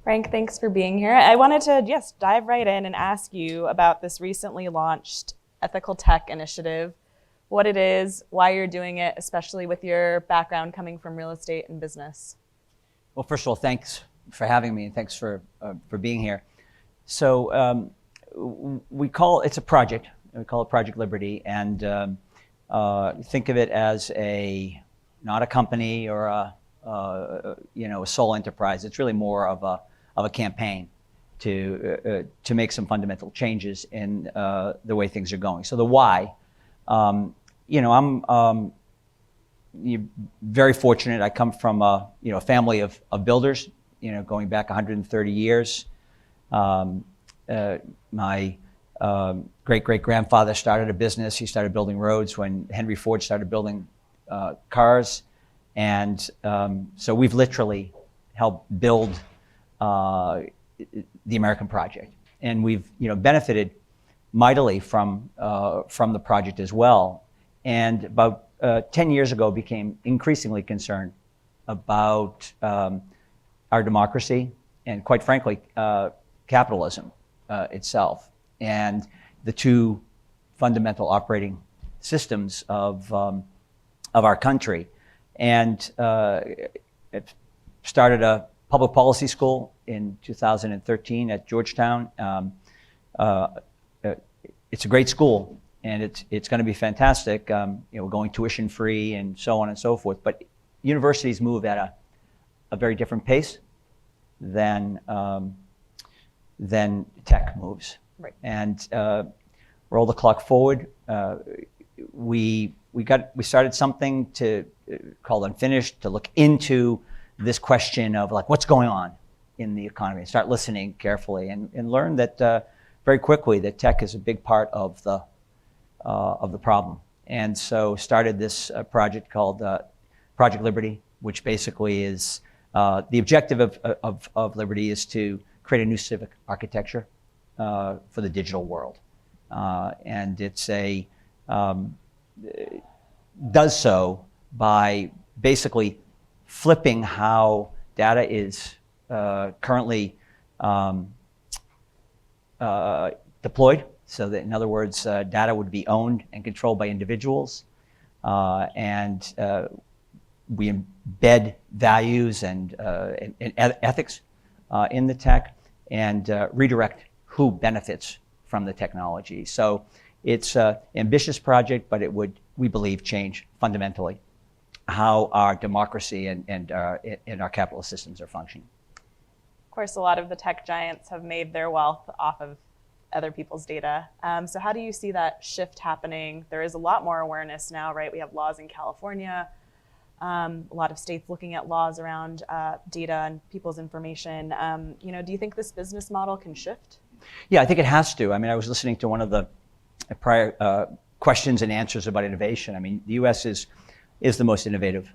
Frank, thanks for being here. I wanted to, yes, dive right in and ask you about this recently launched ethical tech initiative, what it is, why you're doing it, especially with your background coming from real estate and business. Well, first of all, thanks for having me, and thanks for being here. So it's a project. We call it Project Liberty, and think of it as not a company or a sole enterprise. It's really more of a campaign to make some fundamental changes in the way things are going. So the why, I'm very fortunate. I come from a family of builders, going back 130 years. My great-great-grandfather started a business. He started building roads when Henry Ford started building cars. And so we've literally helped build the American project. And we've benefited mightily from the project as well. And about 10 years ago became increasingly concerned about our democracy and, quite frankly, capitalism itself, and the two fundamental operating systems of our country. And it started a public policy school in 2013 at Georgetown. It's a great school, and it's going to be fantastic. We're going tuition free and so on and so forth. But universities move at a very different pace than tech moves. Right. And roll the clock forward. We started something called Unfinished to look into this question of what's going on in the economy, and start listening carefully, and learn that very quickly that tech is a big part of the problem. And so started this project called Project Liberty, which basically is the objective of Liberty is to create a new civic architecture for the digital world, and does so by basically flipping how data is currently deployed. So that, in other words, data would be owned and controlled by individuals, and we embed values and ethics in the tech, and redirect who benefits from the technology. So it's an ambitious project, but it would, we believe, change fundamentally how our democracy and our capitalist systems are functioning. Of course, a lot of the tech giants have made their wealth off of other people's data. So how do you see that shift happening? There is a lot more awareness now, right? We have laws in California, a lot of states looking at laws around data and people's information. Do you think this business model can shift? Yeah, I think it has to. I mean, I was listening to one of the prior questions and answers about innovation. I mean, the U.S. is the most innovative,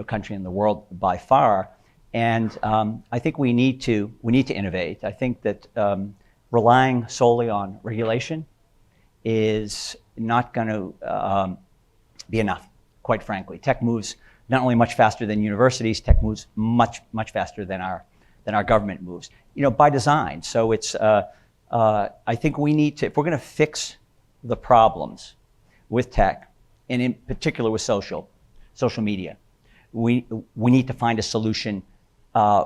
country in the world by far, and I think we need to innovate. I think that relying solely on regulation is not going to be enough, quite frankly. Tech moves not only much faster than universities, tech moves much faster than our government moves, by design. So it's I think we need to, if we're going to fix the problems with tech, and in particular with social media, we need to find a solution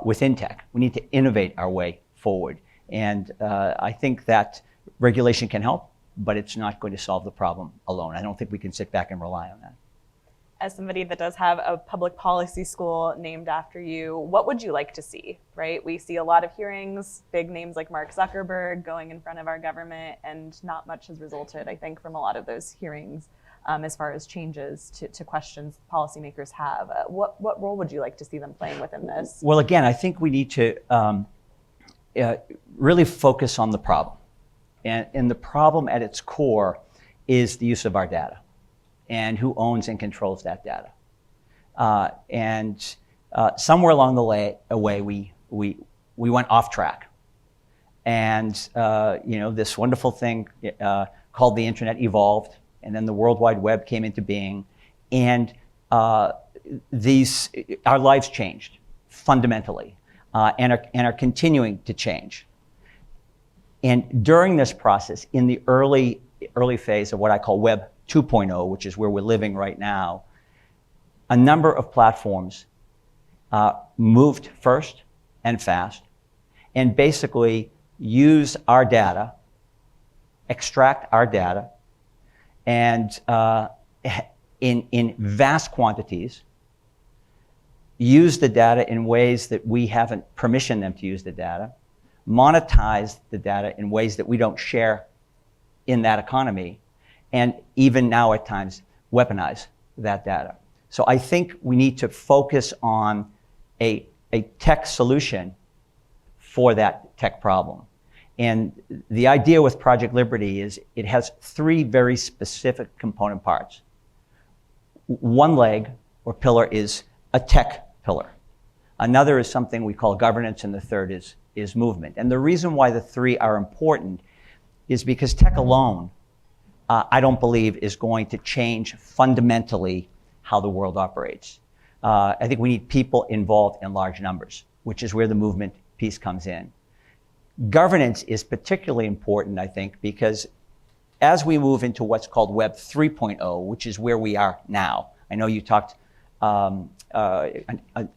within tech. We need to innovate our way forward. And I think that regulation can help, but it's not going to solve the problem alone. I don't think we can sit back and rely on that. As somebody that does have a public policy school named after you, what would you like to see, right? We see a lot of hearings, big names like Mark Zuckerberg going in front of our government, and not much has resulted, I think, from a lot of those hearings as far as changes to questions policymakers have. What role would you like to see them playing within this? Well, again, I think we need to really focus on the problem. And the problem at its core is the use of our data and who owns and controls that data. And somewhere along the way, we went off track. And this wonderful thing called the internet evolved, and then the World Wide Web came into being, and our lives changed fundamentally. and are continuing to change. And during this process, in the early phase of what I call Web 2.0, which is where we're living right now, a number of platforms moved first and fast, and basically use our data, extract our data, and in vast quantities, use the data in ways that we haven't permissioned them to use the data, monetize the data in ways that we don't share in that economy, and even now at times weaponize that data. So I think we need to focus on a tech solution for that tech problem. And the idea with Project Liberty is it has three very specific component parts. One leg or pillar is a tech pillar. Another is something we call governance, and the third is movement. And the reason why the three are important is because tech alone, I don't believe, is going to change fundamentally how the world operates. I think we need people involved in large numbers, which is where the movement piece comes in. Governance is particularly important, I think, because as we move into what's called Web 3.0, which is where we are now, I know you talked, I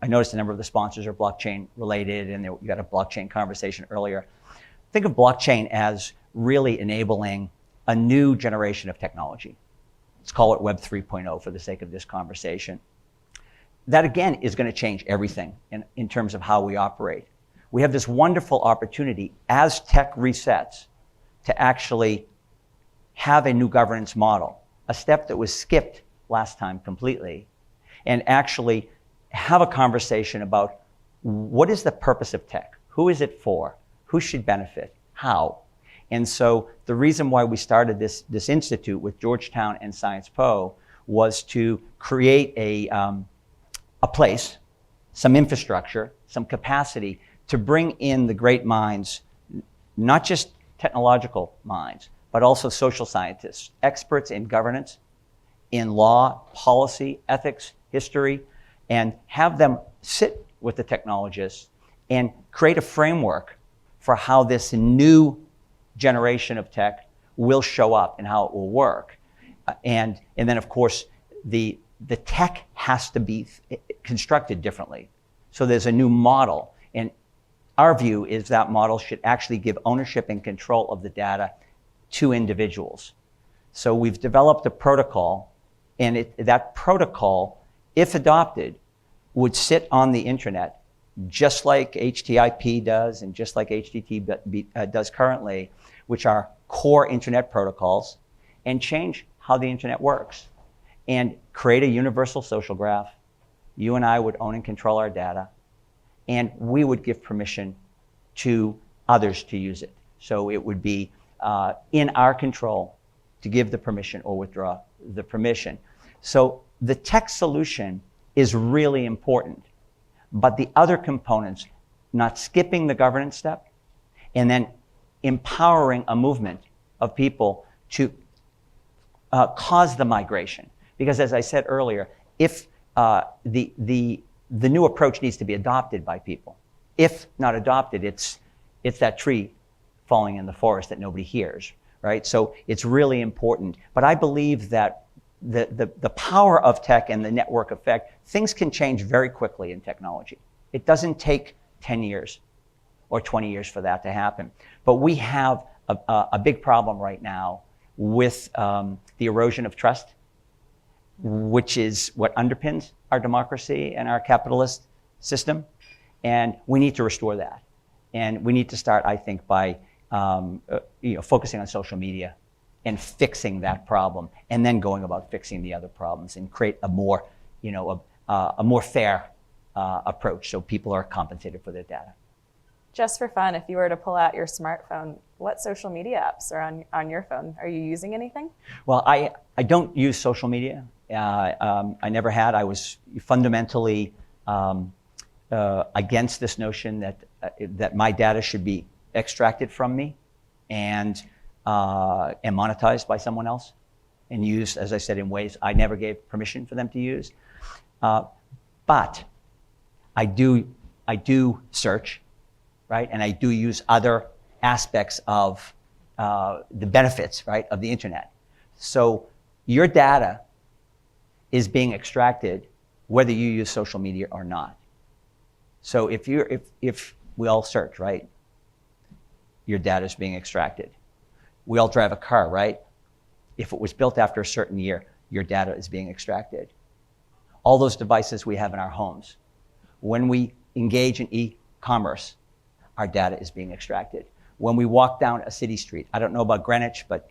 noticed a number of the sponsors are blockchain related, and you got a blockchain conversation earlier. Think of blockchain as really enabling a new generation of technology. Let's call it Web 3.0 for the sake of this conversation. That again is going to change everything in terms of how we operate. We have this wonderful opportunity as tech resets to actually have a new governance model, a step that was skipped last time completely, and actually have a conversation about what is the purpose of tech? Who is it for? Who should benefit? How? And so the reason why we started this institute with Georgetown and Sciences Po was to create a place, some infrastructure, some capacity to bring in the great minds, not just technological minds, but also social scientists, experts in governance, in law, policy, ethics, history, and have them sit with the technologists and create a framework for how this new generation of tech will show up and how it will work. And then, of course, the tech has to be constructed differently. So there's a new model. And our view is that model should actually give ownership and control of the data to individuals. So we've developed a protocol, and that protocol, if adopted, would sit on the internet just like HTTP does and just like HTTP does currently, which are core internet protocols, and change how the internet works and create a universal social graph. You and I would own and control our data, and we would give permission to others to use it. So it would be in our control to give the permission or withdraw the permission. So the tech solution is really important, but the other components, not skipping the governance step, and then empowering a movement of people to cause the migration. Because as I said earlier, if the new approach needs to be adopted by people. If not adopted, it's that tree falling in the forest that nobody hears, right? So it's really important. But I believe that the power of tech and the network effect, things can change very quickly in technology. It doesn't take 10 years or 20 years for that to happen. But we have a big problem right now with the erosion of trust, which is what underpins our democracy and our capitalist system. And we need to restore that. And we need to start, I think, by focusing on social media and fixing that problem, and then going about fixing the other problems and create a more, a more fair approach so people are compensated for their data. Just for fun, if you were to pull out your smartphone, what social media apps are on your phone? Are you using anything? Well, I don't use social media. I never had. I was fundamentally against this notion that my data should be extracted from me and monetized by someone else and used, as I said, in ways I never gave permission for them to use. But I do I do search, right? And I do use other aspects of the benefits, right, of the internet. So your data is being extracted whether you use social media or not. So if we all search, right, your data is being extracted. We all drive a car, right? If it was built after a certain year, your data is being extracted. All those devices we have in our homes. When we engage in e-commerce, our data is being extracted. When we walk down a city street, I don't know about Greenwich, but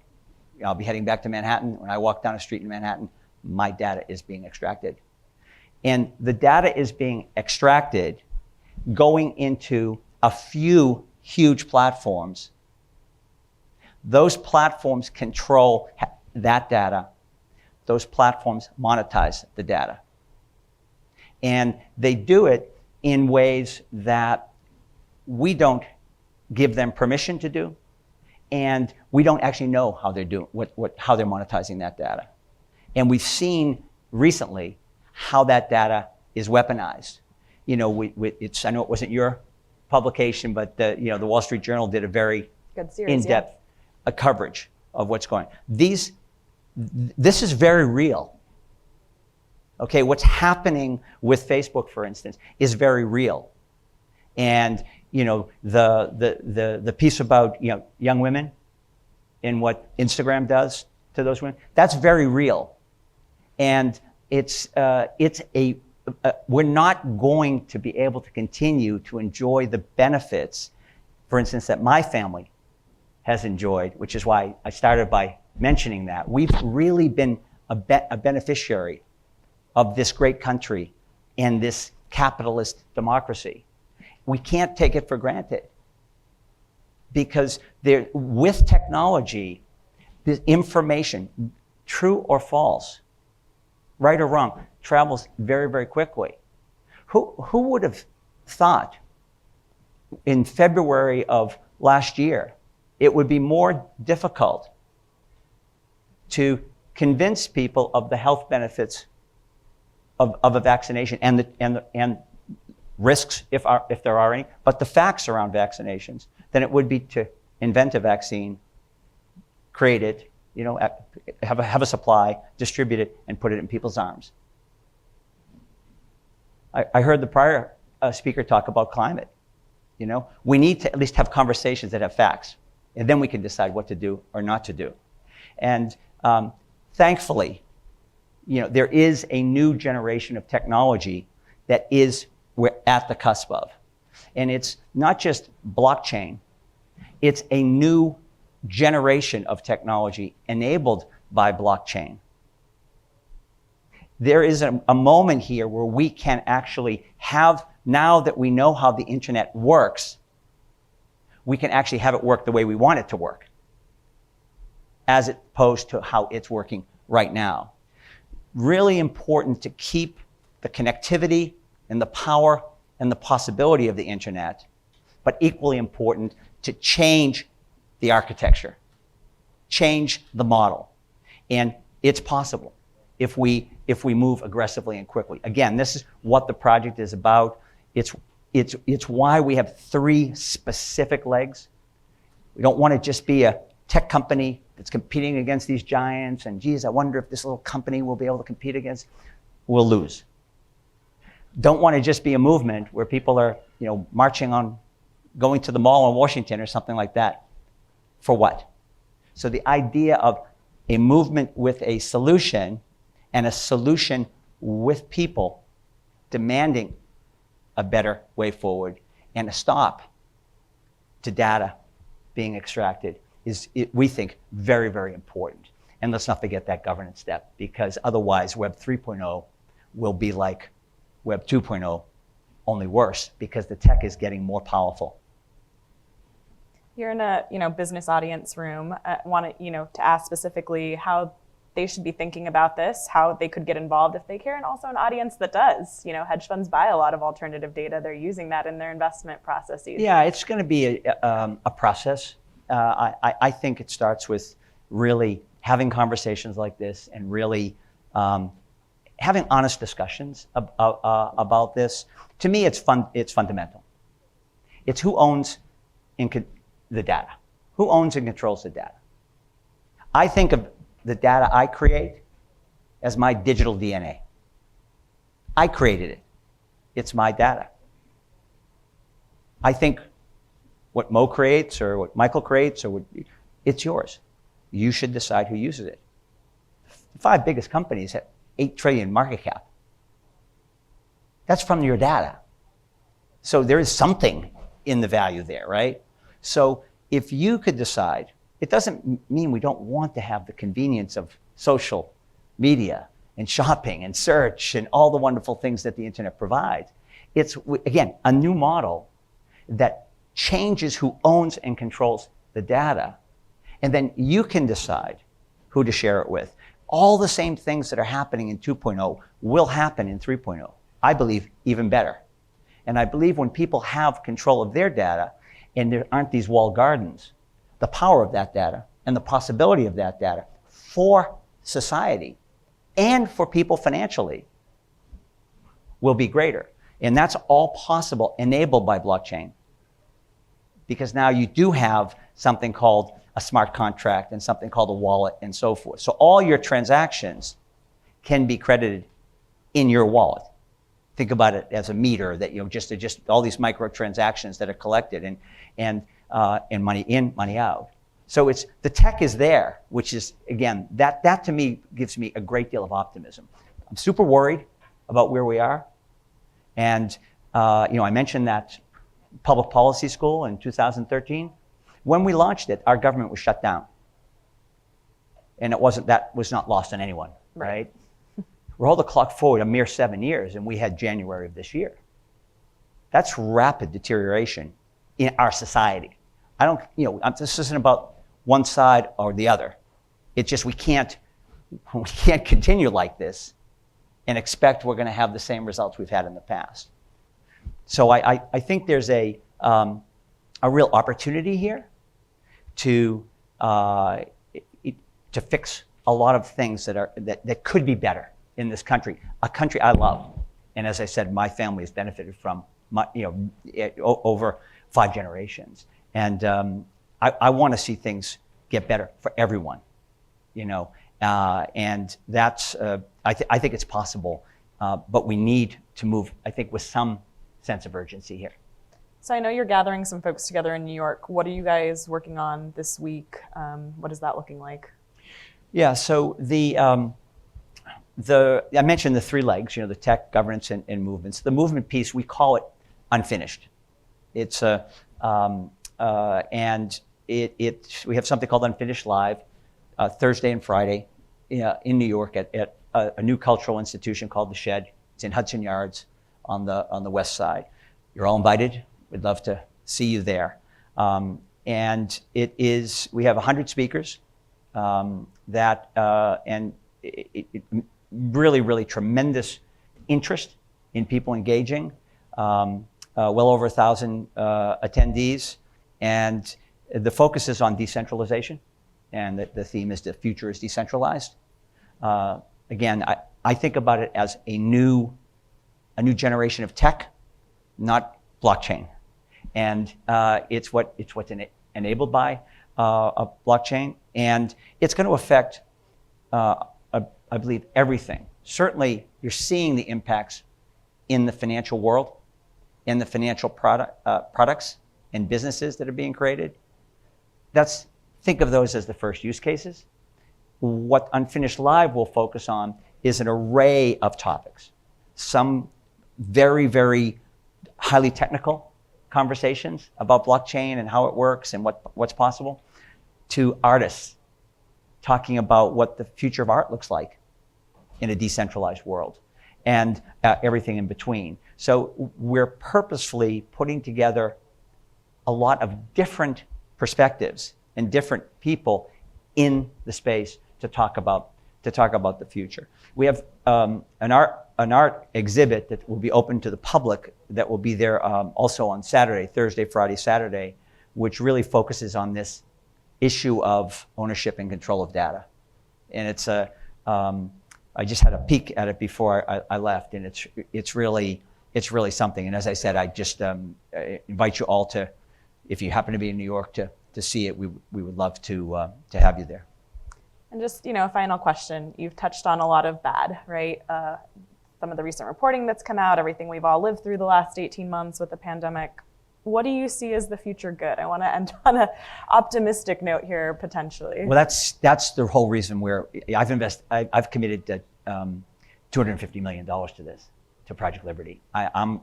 I'll be heading back to Manhattan. When I walk down a street in Manhattan, my data is being extracted. And the data is being extracted going into a few huge platforms. Those platforms control that data. Those platforms monetize the data. And they do it in ways that we don't give them permission to do, and we don't actually know how they're doing, how they're monetizing that data. And we've seen recently how that data is weaponized. You know, I know it wasn't your publication, but the Wall Street Journal did a very good series, in-depth coverage of what's going on. This is very real. Okay, what's happening with Facebook, for instance, is very real. And the piece about young women and what Instagram does to those women, that's very real. And we're not going to be able to continue to enjoy the benefits, for instance, that my family has enjoyed, which is why I started by mentioning that. We've really been a beneficiary of this great country and this capitalist democracy. We can't take it for granted, because with technology, the information, true or false, right or wrong, travels very, very quickly. Who would have thought in February of last year it would be more difficult to convince people of the health benefits of a vaccination and risks, if there are any, but the facts around vaccinations, than it would be to invent a vaccine, create it, have a supply, distribute it, and put it in people's arms. I heard the prior speaker talk about climate. We need to at least have conversations that have facts, and then we can decide what to do or not to do. And thankfully, there is a new generation of technology that we're at the cusp of. And it's not just blockchain, it's a new generation of technology enabled by blockchain. There is a moment here where we can actually have, now that we know how the internet works, we can actually have it work the way we want it to work, as opposed to how it's working right now. Really important to keep the connectivity and the power and the possibility of the internet, but equally important to change the architecture, change the model. And it's possible if we move aggressively and quickly. Again, this is what the project is about. It's why we have 3 specific legs. We don't want to just be a tech company that's competing against these giants, and geez, I wonder if this little company will be able to compete against. We'll lose. Don't want to just be a movement where people are, marching on, going to the mall in Washington or something like that. For what? So the idea of a movement with a solution, and a solution with people demanding a better way forward, and a stop to data being extracted is, we think, very, very important. And let's not forget that governance step, because otherwise Web 3.0 will be like Web 2.0, only worse, because the tech is getting more powerful. You're in a business audience room. Want to ask specifically how they should be thinking about this, how they could get involved if they care, and also an audience that does. Hedge funds buy a lot of alternative data. They're using that in their investment processes. Yeah, it's going to be a process. I think it starts with really having conversations like this and really having honest discussions about this, to me, it's fundamental. It's who owns the data. Who owns and controls the data? I think of the data I create as my digital DNA. I created it. It's my data. I think what Mo creates or what Michael creates, it's yours. You should decide who uses it. The 5 biggest companies have 8 trillion market cap. That's from your data. So there is something in the value there, right? So if you could decide, it doesn't mean we don't want to have the convenience of social media and shopping and search and all the wonderful things that the internet provides. It's, again, a new model that changes who owns and controls the data. And then you can decide who to share it with. All the same things that are happening in 2.0 will happen in 3.0. I believe even better. And I believe when people have control of their data and there aren't these walled gardens, the power of that data and the possibility of that data for society and for people financially will be greater. And that's all possible, enabled by blockchain. Because now you do have something called a smart contract and something called a wallet and so forth. So all your transactions can be credited in your wallet. Think about it as a meter that, just all these micro transactions that are collected and money in, money out. So the tech is there, which is, again, that to me gives me a great deal of optimism. I'm super worried about where we are. And, I mentioned that public policy school in 2013. When we launched it, our government was shut down. And that was not lost on anyone, right? Roll the clock forward a mere 7 years, and we had January of this year. That's rapid deterioration in our society. This isn't about one side or the other. It's just we can't continue like this and expect we're going to have the same results we've had in the past. So I think there's a real opportunity here to fix a lot of things that could be better in this country, a country I love. And as I said, my family has benefited from over 5 generations. And I want to see things get better for everyone, and that's, I think it's possible, but we need to move, I think, with some sense of urgency here. So I know you're gathering some folks together in New York. What are you guys working on this week? What is that looking like? Yeah, so I mentioned the 3 legs, the tech, governance, and movements. The movement piece, we call it unfinished. It's we have something called Unfinished Live, Thursday and Friday in New York at a new cultural institution called The Shed. It's in Hudson Yards on the west side. You're all invited. We'd love to see you there. And we have 100 speakers and really, really tremendous interest in people engaging. Well over 1,000 attendees. And the focus is on decentralization. And the theme is the future is decentralized. Again, I think about it as a new generation of tech, not blockchain. And it's what's enabled by a blockchain. And it's going to affect, I believe, everything. Certainly, you're seeing the impacts in the financial world, in the financial products and businesses that are being created. Think of those as the first use cases. What Unfinished Live will focus on is an array of topics. Some very, very highly technical conversations about blockchain and how it works and what's possible, to artists talking about what the future of art looks like in a decentralized world, and everything in between. So we're purposefully putting together a lot of different perspectives and different people in the space to talk about the future. We have an art exhibit that will be open to the public that will be there also on Saturday, Thursday, Friday, Saturday, which really focuses on this issue of ownership and control of data. And it's I just had a peek at it before I left, and it's really something. And as I said, I just invite you all to, if you happen to be in New York, to see it. We would love to have you there. And just, a final question. You've touched on a lot of bad, right? Some of the recent reporting that's come out, everything we've all lived through the last 18 months with the pandemic. What do you see as the future good? I want to end on an optimistic note here, potentially. Well, that's the whole reason where I've committed to $250 million to this, to Project Liberty. I'm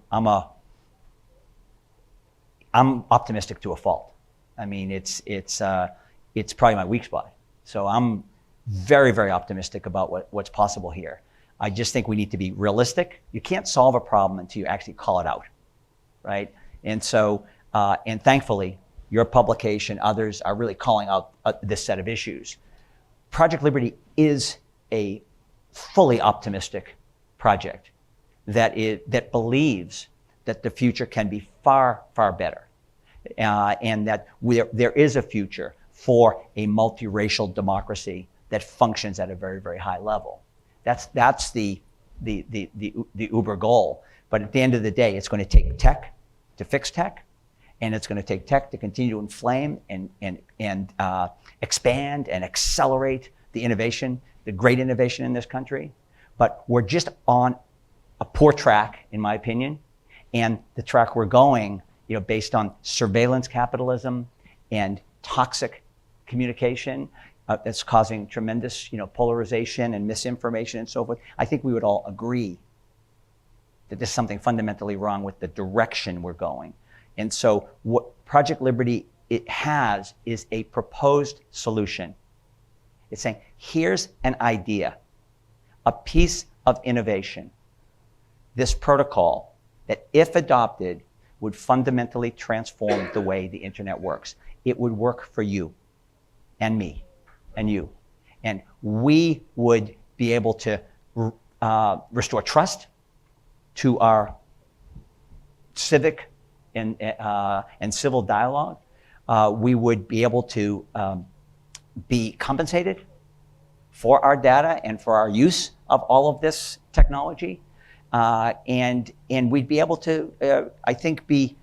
optimistic to a fault. I mean, it's probably my weak spot. So I'm very, very optimistic about what's possible here. I just think we need to be realistic. You can't solve a problem until you actually call it out, right? And so, and thankfully, your publication, others are really calling out this set of issues. Project Liberty is a fully optimistic project that believes that the future can be far, far better, and that there is a future for a multiracial democracy that functions at a very, very high level. That's the uber goal. But at the end of the day, it's going to take tech to fix tech, and it's going to take tech to continue to inflame and expand and accelerate the innovation, the great innovation in this country. But we're just on a poor track, in my opinion, and the track we're going, based on surveillance capitalism and toxic communication that's causing tremendous, polarization and misinformation and so forth. I think we would all agree that there's something fundamentally wrong with the direction we're going. And so what Project Liberty it has is a proposed solution. It's saying, here's an idea, a piece of innovation, this protocol that, if adopted, would fundamentally transform the way the internet works. It would work for you and me and you. And we would be able to restore trust to our civic and civil dialogue. We would be able to be compensated for our data and for our use of all of this technology. And we'd be able to, I think, be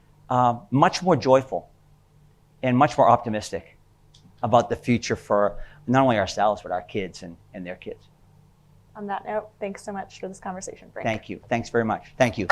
much more joyful and much more optimistic about the future for not only ourselves, but our kids and their kids. On that note, thanks so much for this conversation, Frank. Thank you. Thanks very much. Thank you.